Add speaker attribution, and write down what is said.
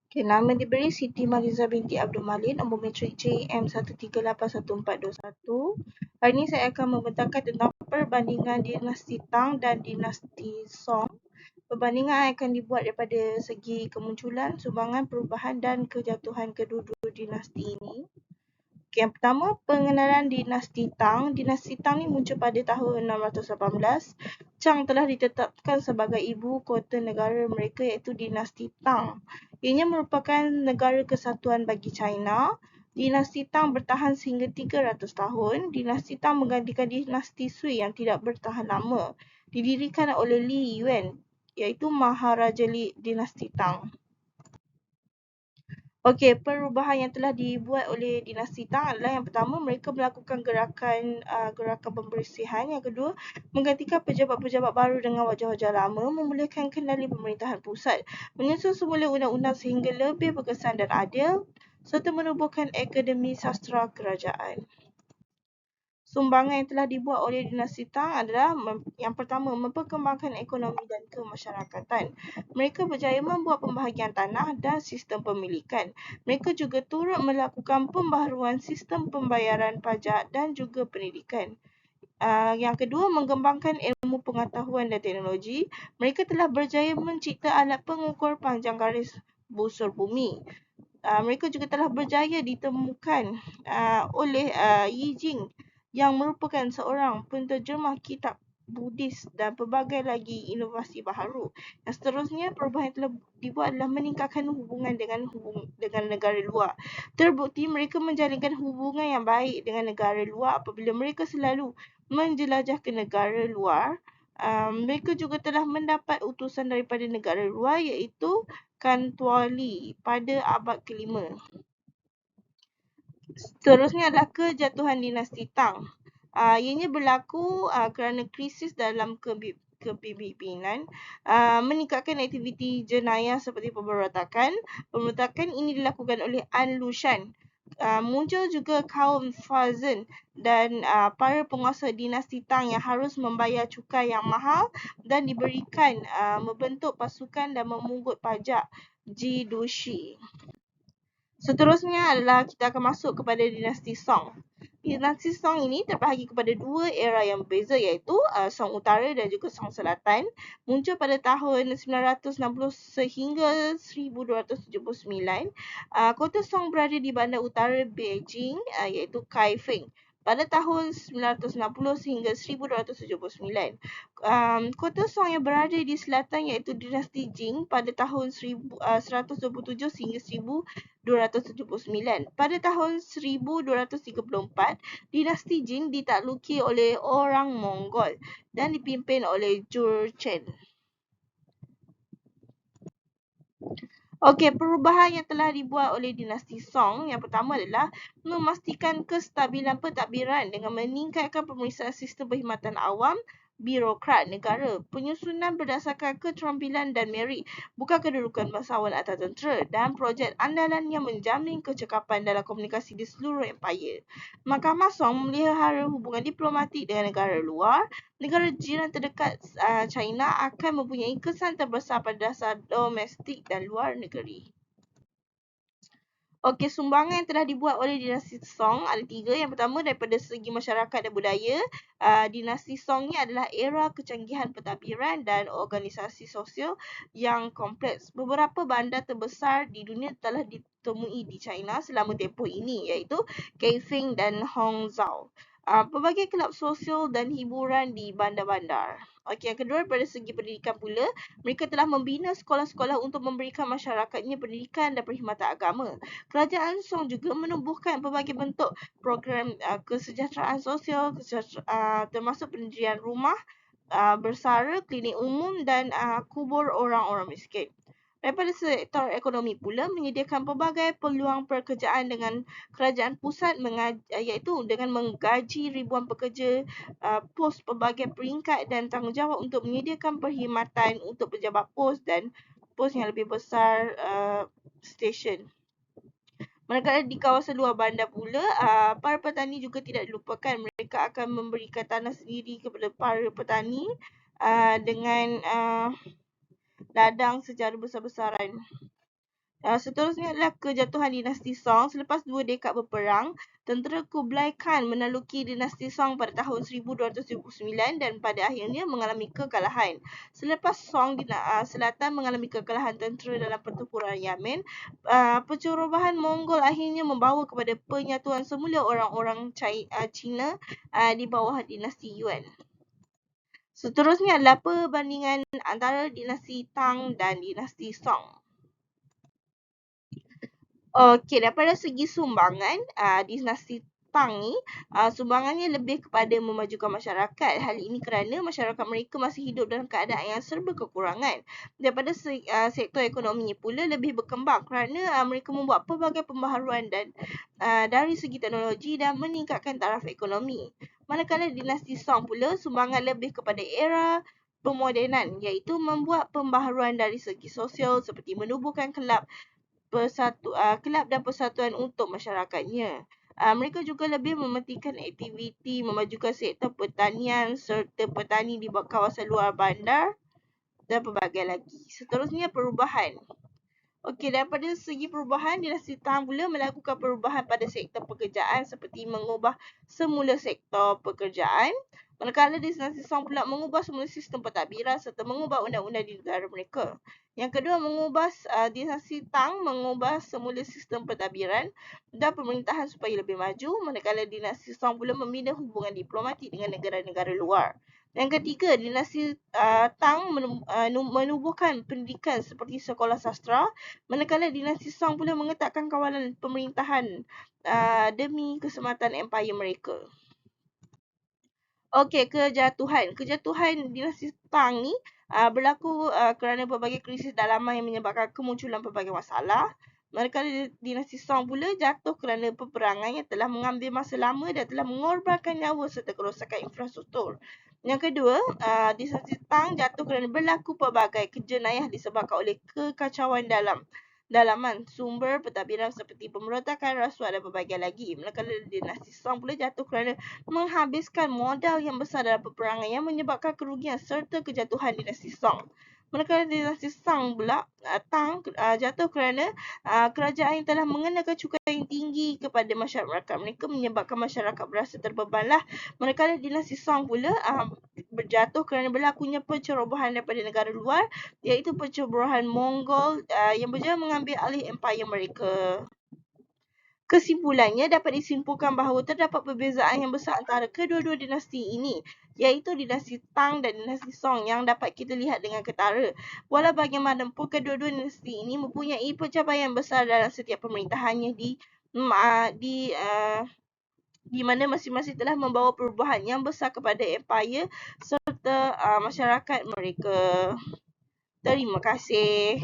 Speaker 1: Okay, nama diberi Siti Mariza binti Abdul Malik, nombor matrik JM1381421. Hari ini saya akan membentangkan tentang perbandingan dinasti Tang dan dinasti Song. Perbandingan akan dibuat daripada segi kemunculan, sumbangan, perubahan dan kejatuhan kedua-dua dinasti ini. Okay, yang pertama, pengenalan dinasti Tang. Dinasti Tang ni muncul pada tahun 618. Chang telah ditetapkan sebagai ibu kota negara mereka iaitu dinasti Tang. Ianya merupakan negara kesatuan bagi China. Dinasti Tang bertahan sehingga 300 tahun. Dinasti Tang menggantikan dinasti Sui yang tidak bertahan lama. Didirikan oleh Li Yuan iaitu Maharaja dinasti Tang. Okey, perubahan yang telah dibuat oleh dinasti Tang adalah yang pertama, mereka melakukan gerakan pembersihan. Yang kedua, menggantikan pejabat-pejabat baru dengan wajah-wajah lama, memulihkan kendali pemerintahan pusat, menyusun semula undang-undang sehingga lebih berkesan dan adil, serta menubuhkan Akademi Sastra Kerajaan. Sumbangan yang telah dibuat oleh dinasti Tang adalah yang pertama, memperkembangkan ekonomi dan kemasyarakatan. Mereka berjaya membuat pembahagian tanah dan sistem pemilikan. Mereka juga turut melakukan pembaharuan sistem pembayaran pajak dan juga pendidikan. Yang kedua, mengembangkan ilmu pengetahuan dan teknologi. Mereka telah berjaya mencipta alat pengukur panjang garis busur bumi. Mereka juga telah berjaya ditemukan oleh Yi Jing yang merupakan seorang penterjemah kitab Buddhis dan pelbagai lagi inovasi baharu. Yang seterusnya, perubahan yang telah dibuat adalah meningkatkan hubungan dengan negara luar. Terbukti mereka menjalinkan hubungan yang baik dengan negara luar apabila mereka selalu menjelajah ke negara luar. Mereka juga telah mendapat utusan daripada negara luar iaitu Kan Tuali pada abad ke-5. Seterusnya adalah kejatuhan dinasti Tang. Ianya berlaku kerana krisis dalam kepimpinan, meningkatkan aktiviti jenayah seperti pemberontakan. Pemberontakan ini dilakukan oleh An Lushan. Muncul juga kaum Fazan dan para penguasa dinasti Tang yang harus membayar cukai yang mahal dan diberikan membentuk pasukan dan memungut pajak Jidushi. Seterusnya adalah kita akan masuk kepada dinasti Song. Dinasti Song ini terbahagi kepada dua era yang berbeza iaitu Song Utara dan juga Song Selatan. Muncul pada tahun 960 sehingga 1279. Kota Song berada di bandar utara Beijing iaitu Kaifeng pada tahun 960 sehingga 1279. Kota Song yang berada di selatan iaitu dinasti Jing pada tahun 1127 sehingga 1279. Pada tahun 1234, dinasti Jin ditakluki oleh orang Mongol dan dipimpin oleh Jurchen. Okey, perubahan yang telah dibuat oleh dinasti Song yang pertama adalah memastikan kestabilan pentadbiran dengan meningkatkan pemeriksaan sistem perkhidmatan awam, birokrat negara, penyusunan berdasarkan keterampilan dan merit, bukan kedudukan bangsawan atau tentera, dan projek andalan yang menjamin kecekapan dalam komunikasi di seluruh empayar. Mahkamah Song memelihara hubungan diplomatik dengan negara luar. Negara jiran terdekat China akan mempunyai kesan terbesar pada dasar domestik dan luar negeri. Okey, sumbangan yang telah dibuat oleh dinasti Song ada tiga. Yang pertama, daripada segi masyarakat dan budaya, dinasti Song ni adalah era kecanggihan pentadbiran dan organisasi sosial yang kompleks. Beberapa bandar terbesar di dunia telah ditemui di China selama tempoh ini iaitu Kaifeng dan Hangzhou. Pelbagai kelab sosial dan hiburan di bandar-bandar. Okey, yang kedua, daripada segi pendidikan pula, mereka telah membina sekolah-sekolah untuk memberikan masyarakatnya pendidikan dan perkhidmatan agama. Kerajaan Song juga menubuhkan pelbagai bentuk program kesejahteraan sosial, termasuk pendirian rumah bersara, klinik umum dan kubur orang-orang miskin. Daripada sektor ekonomi pula, menyediakan pelbagai peluang pekerjaan dengan kerajaan pusat iaitu dengan menggaji ribuan pekerja, pos pelbagai peringkat dan tanggungjawab untuk menyediakan perkhidmatan untuk pejabat pos dan pos yang lebih besar stesen. Manakala di kawasan luar bandar pula, para petani juga tidak dilupakan. Mereka akan memberikan tanah sendiri kepada para petani dengan ladang secara besar-besaran. Seterusnya adalah kejatuhan dinasti Song. Selepas 2 dekad berperang, tentera Kublai Khan menaluki dinasti Song pada tahun 1279 dan pada akhirnya mengalami kekalahan. Selepas Song di selatan mengalami kekalahan tentera dalam pertempuran Yamen, pencerobohan Mongol akhirnya membawa kepada penyatuan semula orang-orang Cina di bawah dinasti Yuan. Seterusnya adalah perbandingan antara dinasti Tang dan dinasti Song. Okey, daripada segi sumbangan, dinasti Tang ni, sumbangannya lebih kepada memajukan masyarakat. Hal ini kerana masyarakat mereka masih hidup dalam keadaan yang serba kekurangan. Daripada sektor ekonominya pula lebih berkembang kerana mereka membuat pelbagai pembaharuan dan dari segi teknologi dan meningkatkan taraf ekonomi. Manakala dinasti Song pula sumbangan lebih kepada era pemodenan, iaitu membuat pembaharuan dari segi sosial seperti menubuhkan kelab dan persatuan untuk masyarakatnya. Mereka juga lebih mementingkan aktiviti memajukan sektor pertanian serta petani di kawasan luar bandar dan pelbagai lagi. Seterusnya, perubahan. Okey, daripada segi perubahan, dinasti Tang pula melakukan perubahan pada sektor pekerjaan seperti mengubah semula sektor pekerjaan. Manakala dinasti Song pula mengubah semula sistem pentadbiran serta mengubah undang-undang di negara mereka. Yang kedua, dinasti Tang mengubah semula sistem pentadbiran dan pemerintahan supaya lebih maju, manakala dinasti Song pula membina hubungan diplomatik dengan negara-negara luar. Yang ketiga, dinasti Tang menubuhkan pendidikan seperti sekolah sastra, manakala dinasti Song pula mengetatkan kawalan pemerintahan demi keselamatan empayar mereka. Okey, kejatuhan. Kejatuhan dinasti Tang ni berlaku kerana pelbagai krisis dalaman yang menyebabkan kemunculan pelbagai masalah. Manakala dinasti Song pula jatuh kerana peperangan yang telah mengambil masa lama dan telah mengorbankan nyawa serta kerosakan infrastruktur. Yang kedua, dinasti Tang jatuh kerana berlaku pelbagai kejenayah disebabkan oleh kekacauan dalaman sumber pentadbiran seperti pemberontakan, rasuah dan pelbagai lagi. Manakala dinasti Song pula jatuh kerana menghabiskan modal yang besar dalam peperangan yang menyebabkan kerugian serta kejatuhan dinasti Song. Manakala dinasti Tang pula jatuh kerana kerajaan yang telah mengenakan cukai yang tinggi kepada masyarakat mereka menyebabkan masyarakat berasa terbebanlah. Manakala dinasti Song pula berjatuh kerana berlakunya pencerobohan daripada negara luar, iaitu pencerobohan Mongol yang berjaya mengambil alih empayar mereka. Kesimpulannya, dapat disimpulkan bahawa terdapat perbezaan yang besar antara kedua-dua dinasti ini, iaitu dinasti Tang dan dinasti Song yang dapat kita lihat dengan ketara. Walau bagaimanapun, kedua-dua dinasti ini mempunyai pencapaian besar dalam setiap pemerintahannya di mana masing-masing telah membawa perubahan yang besar kepada empayar serta masyarakat mereka. Terima kasih.